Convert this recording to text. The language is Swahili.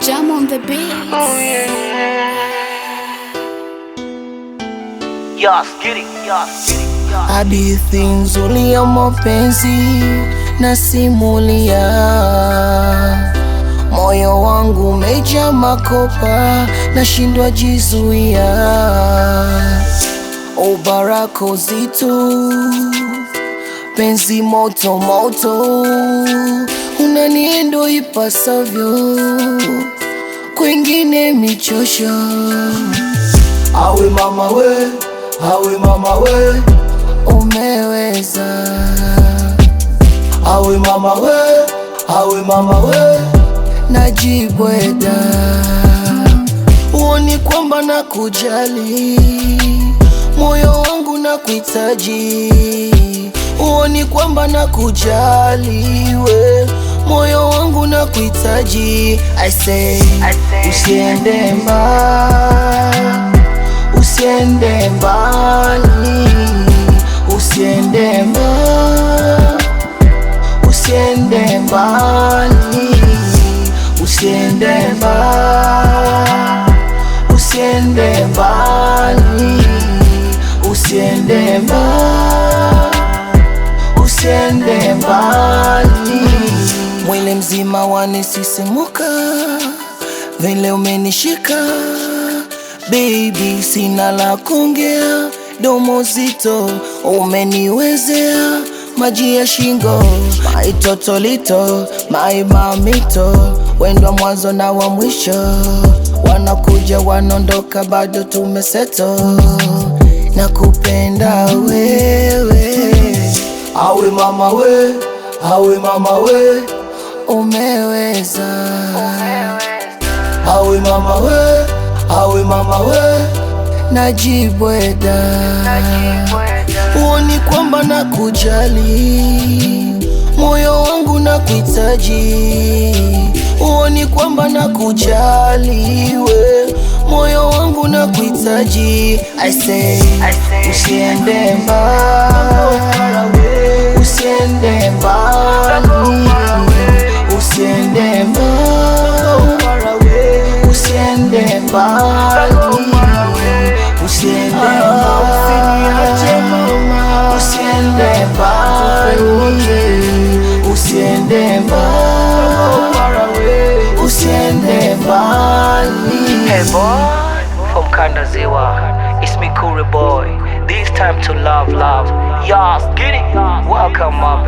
Jam on the beat. Oh yeah. Yas, get it, yas, get it, yas. Hadithi nzuri ya mapenzi nasimulia, moyo wangu umejaa makopa, nashindwa jizuia. Ubarako zito, penzi moto moto, unaniendo ipasavyo, kwengine michosho. Awe mama we, awe mama we, umeweza. Awe mama we, awe mama we, najibweda. Uoni kwamba nakujali, moyo wangu nakuhitaji. Uoni kwamba nakujali we, moyo wangu nakuhitaji. I say, usiende mbali, usiende mbali, usiende mbali, usiende mbali, usiende mbali, usiende mbali, usiende mbali, usiende mbali. Mwili mzima wanisisimuka vile umenishika, baby, sina la kuongea, domo zito umeniwezea, maji ya shingo, my totolito, my mamito, wendo mwanzo na wa mwisho, wanakuja wanaondoka, bado tumeseto, nakupenda wewe. Awe mama we, awe mama we, umeweza. Awe mama we, awe mama we, najibweda. Uoni kwamba nakujali, moyo wangu nakuhitaji. Uoni kwamba nakujali we, moyo wangu nakuhitaji. I say, usiende mbali, usiende mbali, usiende mbali, usiende mbali, usiende mbali, usiende mbali, usiende mbali, usiende mbali. Hey boy, from Kandaziwa, it's me Kuri boy. This time to love, love. Yas, get it. Welcome my